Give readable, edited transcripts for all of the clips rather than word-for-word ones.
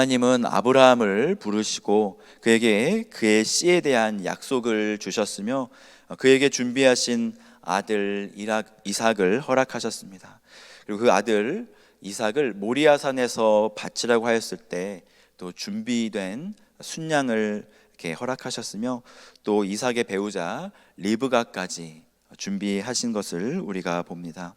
하나님은 아브라함을 부르시고 그에게 그의 씨에 대한 약속을 주셨으며 그에게 준비하신 아들 이삭을 허락하셨습니다. 그리고 그 아들 이삭을 모리아산에서 바치라고 하였을 때 또 준비된 순양을 이렇게 허락하셨으며 또 이삭의 배우자 리브가까지 준비하신 것을 우리가 봅니다.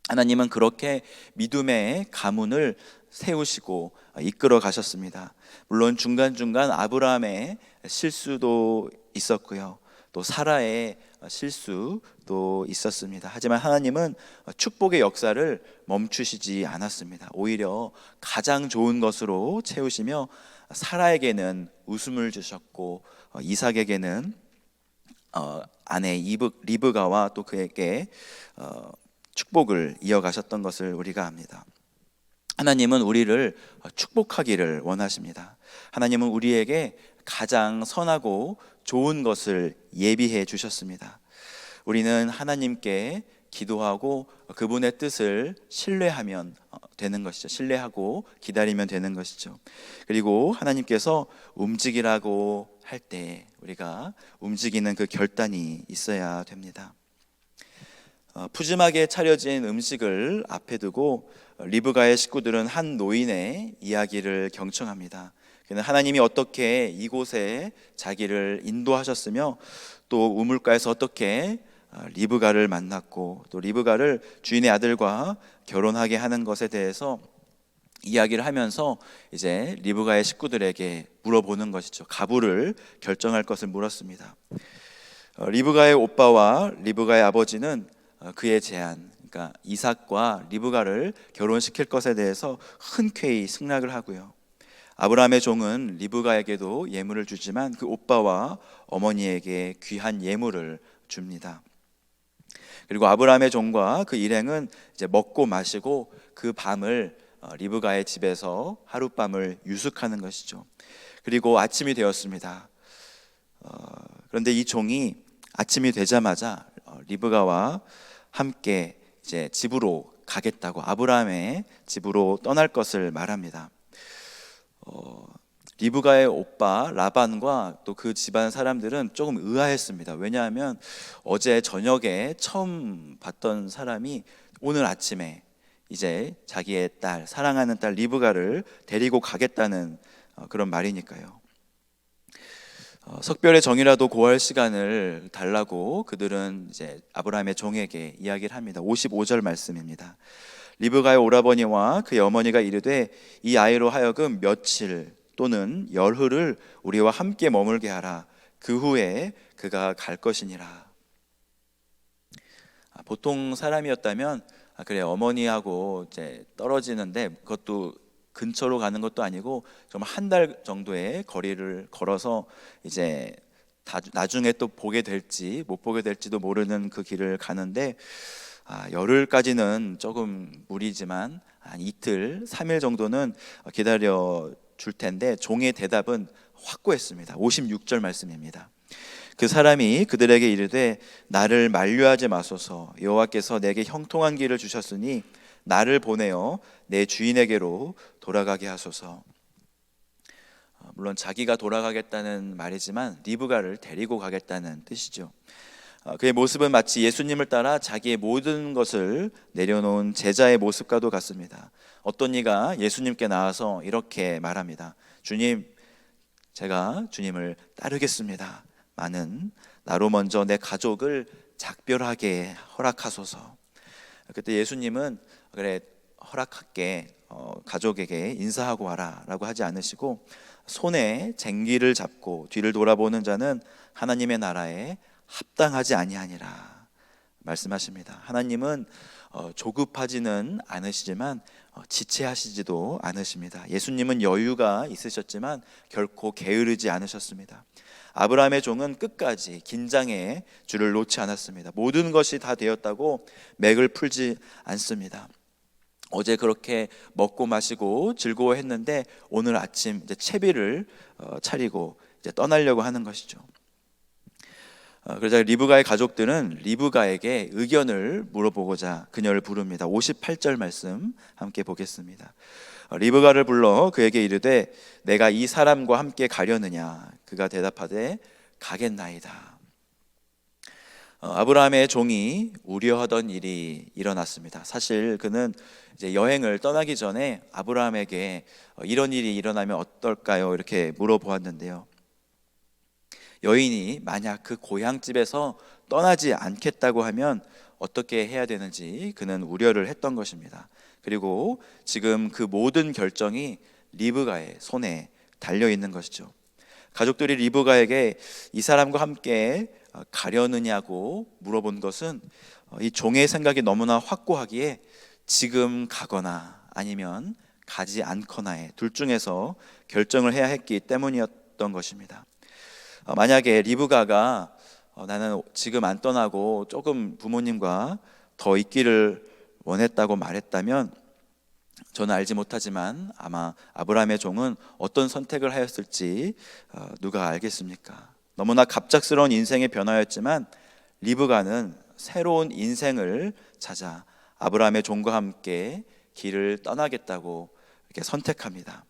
하나님은 그렇게 믿음의 가문을 세우시고 이끌어 가셨습니다. 물론 중간중간 아브라함의 실수도 있었고요, 또 사라의 실수도 있었습니다. 하지만 하나님은 축복의 역사를 멈추시지 않았습니다. 오히려 가장 좋은 것으로 채우시며 사라에게는 웃음을 주셨고 이삭에게는 아내 리브가와 또 그에게 축복을 이어가셨던 것을 우리가 압니다. 하나님은 우리를 축복하기를 원하십니다. 하나님은 우리에게 가장 선하고 좋은 것을 예비해 주셨습니다. 우리는 하나님께 기도하고 그분의 뜻을 신뢰하면 되는 것이죠. 신뢰하고 기다리면 되는 것이죠. 그리고 하나님께서 움직이라고 할 때 우리가 움직이는 그 결단이 있어야 됩니다. 푸짐하게 차려진 음식을 앞에 두고 리브가의 식구들은 한 노인의 이야기를 경청합니다. 그는 하나님이 어떻게 이곳에 자기를 인도하셨으며 또 우물가에서 어떻게 리브가를 만났고 또 리브가를 주인의 아들과 결혼하게 하는 것에 대해서 이야기를 하면서 이제 리브가의 식구들에게 물어보는 것이죠. 가부를 결정할 것을 물었습니다. 리브가의 오빠와 리브가의 아버지는 그의 제안, 그러니까 이삭과 리브가를 결혼시킬 것에 대해서 흔쾌히 승낙을 하고요, 아브라함의 종은 리브가에게도 예물을 주지만 그 오빠와 어머니에게 귀한 예물을 줍니다. 그리고 아브라함의 종과 그 일행은 이제 먹고 마시고 그 밤을 리브가의 집에서 하룻밤을 유숙하는 것이죠. 그리고 아침이 되었습니다. 그런데 이 종이 아침이 되자마자 리브가와 함께 이제 집으로 가겠다고, 아브라함의 집으로 떠날 것을 말합니다. 리브가의 오빠 라반과 또 그 집안 사람들은 조금 의아했습니다. 왜냐하면 어제 저녁에 처음 봤던 사람이 오늘 아침에 이제 자기의 딸, 사랑하는 딸 리브가를 데리고 가겠다는 그런 말이니까요. 석별의 정이라도 고할 시간을 달라고 그들은 이제 아브라함의 종에게 이야기를 합니다. 55절 말씀입니다. 리브가의 오라버니와 그의 어머니가 이르되 이 아이로 하여금 며칠 또는 열흘을 우리와 함께 머물게 하라. 그 후에 그가 갈 것이니라. 보통 사람이었다면 그래, 어머니하고 이제 떨어지는데 그것도 근처로 가는 것도 아니고 좀 한 달 정도의 거리를 걸어서 이제 나중에 또 보게 될지 못 보게 될지도 모르는 그 길을 가는데 열흘까지는 조금 무리지만 한 이틀, 3일 정도는 기다려 줄 텐데 종의 대답은 확고했습니다. 56절 말씀입니다. 그 사람이 그들에게 이르되 나를 만류하지 마소서. 여호와께서 내게 형통한 길을 주셨으니 나를 보내어 내 주인에게로 돌아가게 하소서. 물론 자기가 돌아가겠다는 말이지만 리브가를 데리고 가겠다는 뜻이죠. 그의 모습은 마치 예수님을 따라 자기의 모든 것을 내려놓은 제자의 모습과도 같습니다. 어떤 이가 예수님께 나와서 이렇게 말합니다. 주님, 제가 주님을 따르겠습니다. 많은 나로 먼저 내 가족을 작별하게 허락하소서. 그때 예수님은 그래, 허락할게, 가족에게 인사하고 와라 라고 하지 않으시고 손에 쟁기를 잡고 뒤를 돌아보는 자는 하나님의 나라에 합당하지 아니하니라 말씀하십니다. 하나님은 조급하지는 않으시지만 지체하시지도 않으십니다. 예수님은 여유가 있으셨지만 결코 게으르지 않으셨습니다. 아브라함의 종은 끝까지 긴장의 줄을 놓지 않았습니다. 모든 것이 다 되었다고 맥을 풀지 않습니다. 어제 그렇게 먹고 마시고 즐거워했는데 오늘 아침 이제 채비를 차리고 이제 떠나려고 하는 것이죠. 그러자 리브가의 가족들은 리브가에게 의견을 물어보고자 그녀를 부릅니다. 58절 말씀 함께 보겠습니다. 리브가를 불러 그에게 이르되 내가 이 사람과 함께 가려느냐? 그가 대답하되 가겠나이다. 아브라함의 종이 우려하던 일이 일어났습니다. 사실 그는 이제 여행을 떠나기 전에 아브라함에게 이런 일이 일어나면 어떨까요? 이렇게 물어보았는데요. 여인이 만약 그 고향집에서 떠나지 않겠다고 하면 어떻게 해야 되는지 그는 우려를 했던 것입니다. 그리고 지금 그 모든 결정이 리브가의 손에 달려 있는 것이죠. 가족들이 리브가에게 이 사람과 함께 가려느냐고 물어본 것은 이 종의 생각이 너무나 확고하기에 지금 가거나 아니면 가지 않거나의 둘 중에서 결정을 해야 했기 때문이었던 것입니다. 만약에 리브가가 나는 지금 안 떠나고 조금 부모님과 더 있기를 원했다고 말했다면 저는 알지 못하지만 아마 아브라함의 종은 어떤 선택을 하였을지 누가 알겠습니까? 너무나 갑작스러운 인생의 변화였지만 리브가는 새로운 인생을 찾아 아브라함의 종과 함께 길을 떠나겠다고 이렇게 선택합니다.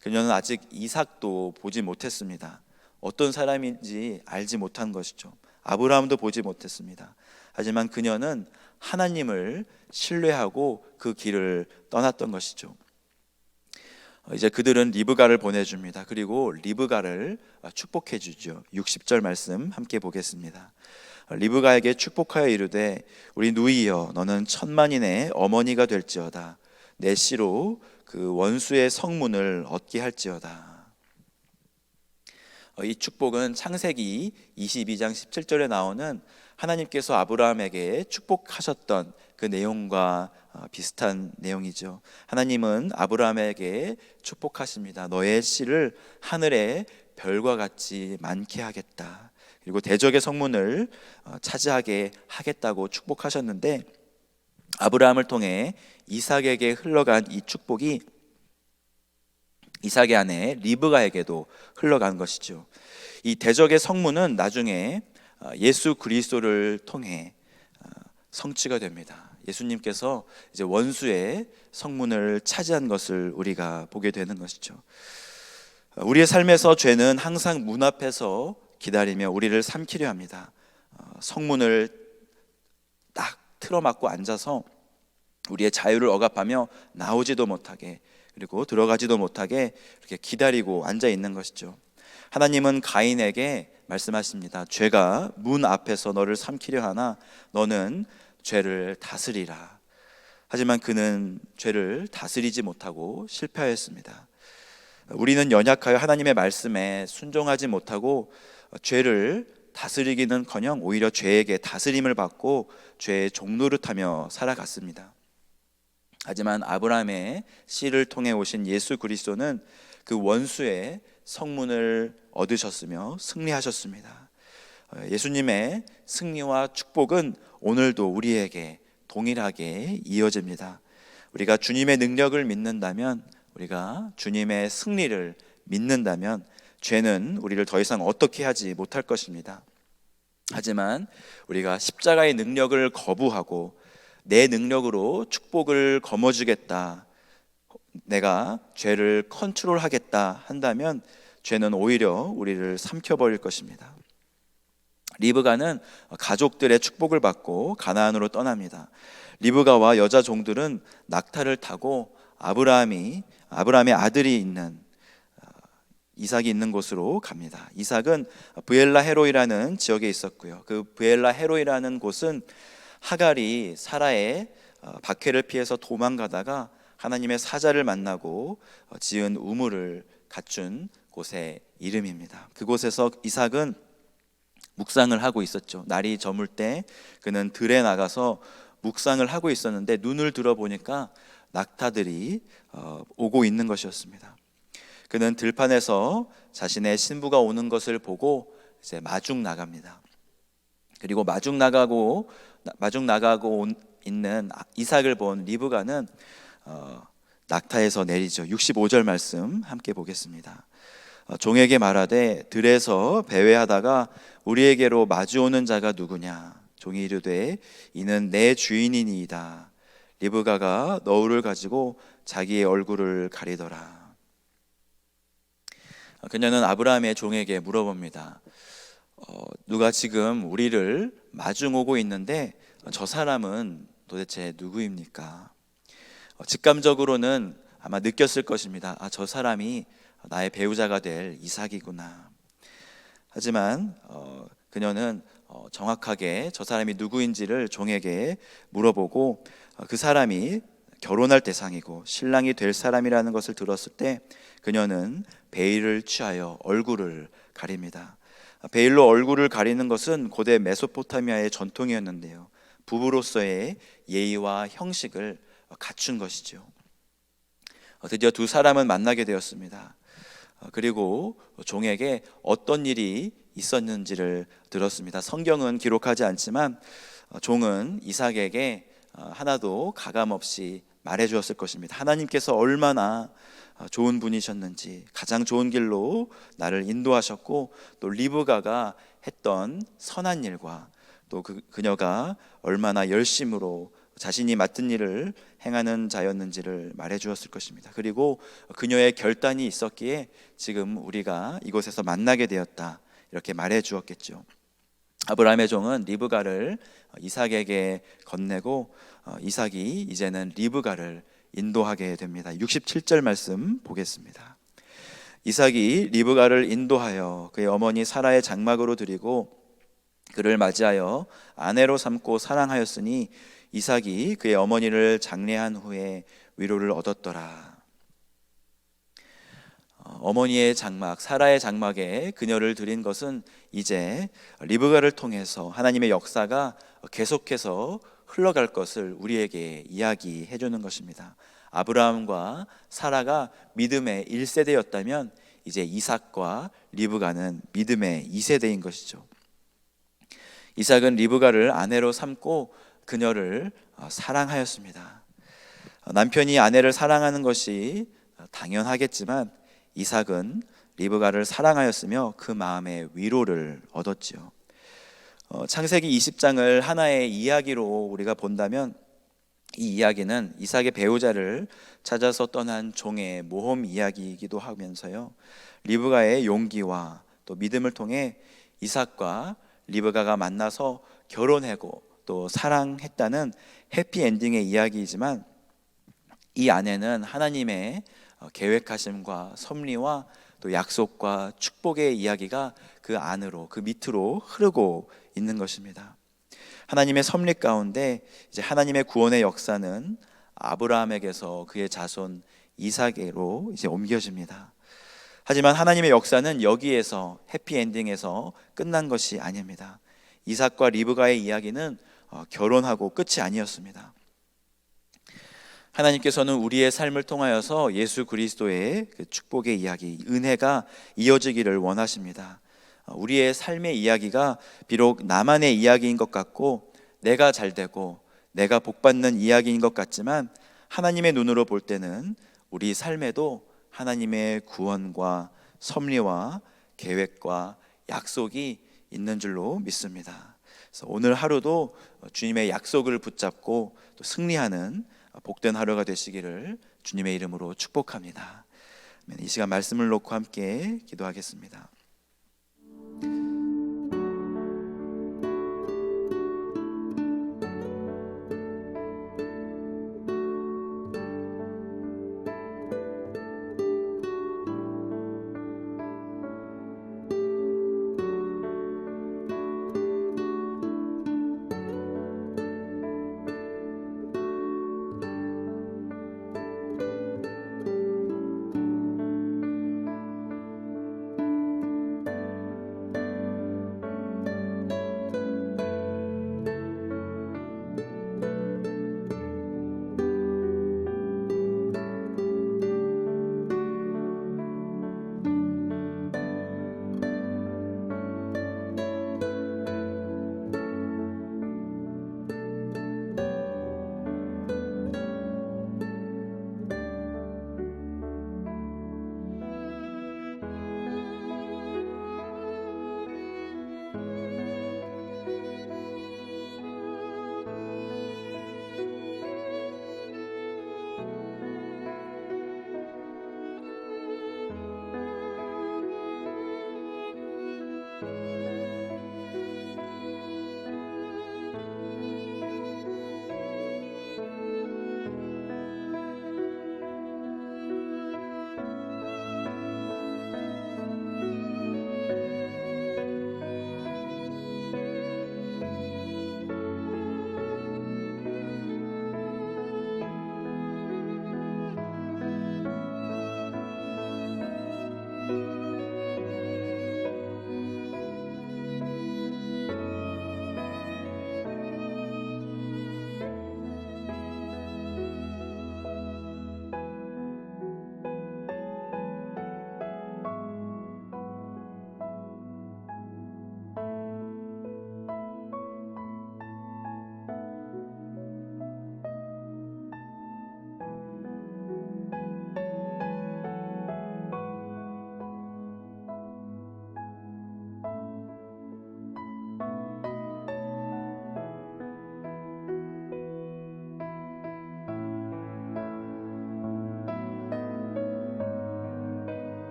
그녀는 아직 이삭도 보지 못했습니다. 어떤 사람인지 알지 못한 것이죠. 아브라함도 보지 못했습니다. 하지만 그녀는 하나님을 신뢰하고 그 길을 떠났던 것이죠. 이제 그들은 리브가를 보내줍니다. 그리고 리브가를 축복해 주죠. 60절 말씀 함께 보겠습니다. 리브가에게 축복하여 이르되 우리 누이여 너는 천만인의 어머니가 될지어다. 내 씨로 그 원수의 성문을 얻게 할지어다. 이 축복은 창세기 22장 17절에 나오는 하나님께서 아브라함에게 축복하셨던 그 내용과 비슷한 내용이죠. 하나님은 아브라함에게 축복하십니다. 너의 씨를 하늘의 별과 같이 많게 하겠다. 그리고 대적의 성문을 차지하게 하겠다고 축복하셨는데 아브라함을 통해 이삭에게 흘러간 이 축복이 이삭의 아내 리브가에게도 흘러간 것이죠. 이 대적의 성문은 나중에 예수 그리스도를 통해 성취가 됩니다. 예수님께서 이제 원수의 성문을 차지한 것을 우리가 보게 되는 것이죠. 우리의 삶에서 죄는 항상 문 앞에서 기다리며 우리를 삼키려 합니다. 성문을 딱 틀어막고 앉아서 우리의 자유를 억압하며 나오지도 못하게 그리고 들어가지도 못하게 이렇게 기다리고 앉아 있는 것이죠. 하나님은 가인에게 말씀하십니다. 죄가 문 앞에서 너를 삼키려 하나 너는 죄를 다스리라. 하지만 그는 죄를 다스리지 못하고 실패하였습니다. 우리는 연약하여 하나님의 말씀에 순종하지 못하고 죄를 다스리기는커녕 오히려 죄에게 다스림을 받고 죄의 종노릇하며 살아갔습니다. 하지만 아브라함의 씨를 통해 오신 예수 그리스도는 그 원수의 성문을 얻으셨으며 승리하셨습니다. 예수님의 승리와 축복은 오늘도 우리에게 동일하게 이어집니다. 우리가 주님의 능력을 믿는다면, 우리가 주님의 승리를 믿는다면 죄는 우리를 더 이상 어떻게 하지 못할 것입니다. 하지만 우리가 십자가의 능력을 거부하고 내 능력으로 축복을 거머쥐겠다, 내가 죄를 컨트롤하겠다 한다면 죄는 오히려 우리를 삼켜버릴 것입니다. 리브가는 가족들의 축복을 받고 가나안으로 떠납니다. 리브가와 여자 종들은 낙타를 타고 아브라함의 아들이 있는 이삭이 있는 곳으로 갑니다. 이삭은 브엘라 헤로이라는 지역에 있었고요. 그 브엘라 헤로이라는 곳은 하갈이 사라의 박해를 피해서 도망가다가 하나님의 사자를 만나고 지은 우물을 갖춘 곳의 이름입니다. 그곳에서 이삭은 묵상을 하고 있었죠. 날이 저물 때 그는 들에 나가서 묵상을 하고 있었는데 눈을 들어보니까 낙타들이 오고 있는 것이었습니다. 그는 들판에서 자신의 신부가 오는 것을 보고 이제 마중 나갑니다. 그리고 마중 나가고 있는 이삭을 본 리브가는 낙타에서 내리죠. 65절 말씀 함께 보겠습니다. 종에게 말하되 들에서 배회하다가 우리에게로 마주오는 자가 누구냐. 종이 이르되 이는 내 주인이니이다. 리브가가 너울을 가지고 자기의 얼굴을 가리더라. 그녀는 아브라함의 종에게 물어봅니다. 누가 지금 우리를 마중오고 있는데 저 사람은 도대체 누구입니까? 직감적으로는 아마 느꼈을 것입니다. 저 사람이 나의 배우자가 될 이삭이구나. 하지만 그녀는 정확하게 저 사람이 누구인지를 종에게 물어보고 그 사람이 결혼할 대상이고 신랑이 될 사람이라는 것을 들었을 때 그녀는 베일을 취하여 얼굴을 가립니다. 베일로 얼굴을 가리는 것은 고대 메소포타미아의 전통이었는데요, 부부로서의 예의와 형식을 갖춘 것이죠. 드디어 두 사람은 만나게 되었습니다. 그리고 종에게 어떤 일이 있었는지를 들었습니다. 성경은 기록하지 않지만 종은 이삭에게 하나도 가감없이 말해 주었을 것입니다. 하나님께서 얼마나 좋은 분이셨는지, 가장 좋은 길로 나를 인도하셨고, 또 리브가가 했던 선한 일과 또 그녀가 얼마나 열심으로 자신이 맡은 일을 행하는 자였는지를 말해 주었을 것입니다. 그리고 그녀의 결단이 있었기에 지금 우리가 이곳에서 만나게 되었다, 이렇게 말해 주었겠죠. 아브라함의 종은 리브가를 이삭에게 건네고 이삭이 이제는 리브가를 인도하게 됩니다. 67절 말씀 보겠습니다. 이삭이 리브가를 인도하여 그의 어머니 사라의 장막으로 드리고 그를 맞이하여 아내로 삼고 사랑하였으니 이삭이 그의 어머니를 장례한 후에 위로를 얻었더라. 어머니의 장막, 사라의 장막에 그녀를 드린 것은 이제 리브가를 통해서 하나님의 역사가 계속해서 흘러갈 것을 우리에게 이야기해 주는 것입니다. 아브라함과 사라가 믿음의 1세대였다면 이제 이삭과 리브가는 믿음의 2세대인 것이죠. 이삭은 리브가를 아내로 삼고 그녀를 사랑하였습니다. 남편이 아내를 사랑하는 것이 당연하겠지만 이삭은 리브가를 사랑하였으며 그 마음에 위로를 얻었지요. 창세기 20장을 하나의 이야기로 우리가 본다면 이 이야기는 이삭의 배우자를 찾아서 떠난 종의 모험 이야기이기도 하면서요, 리브가의 용기와 또 믿음을 통해 이삭과 리브가가 만나서 결혼하고 또 사랑했다는 해피엔딩의 이야기이지만 이 안에는 하나님의 계획하심과 섭리와 또 약속과 축복의 이야기가 그 안으로, 그 밑으로 흐르고 있는 것입니다. 하나님의 섭리 가운데 이제 하나님의 구원의 역사는 아브라함에게서 그의 자손 이삭으로 이제 옮겨집니다. 하지만 하나님의 역사는 여기에서 해피엔딩에서 끝난 것이 아닙니다. 이삭과 리브가의 이야기는 결혼하고 끝이 아니었습니다. 하나님께서는 우리의 삶을 통하여서 예수 그리스도의 그 축복의 이야기, 은혜가 이어지기를 원하십니다. 우리의 삶의 이야기가 비록 나만의 이야기인 것 같고 내가 잘되고 내가 복받는 이야기인 것 같지만 하나님의 눈으로 볼 때는 우리 삶에도 하나님의 구원과 섭리와 계획과 약속이 있는 줄로 믿습니다. 그래서 오늘 하루도 주님의 약속을 붙잡고 또 승리하는 복된 하루가 되시기를 주님의 이름으로 축복합니다. 이 시간 말씀을 놓고 함께 기도하겠습니다.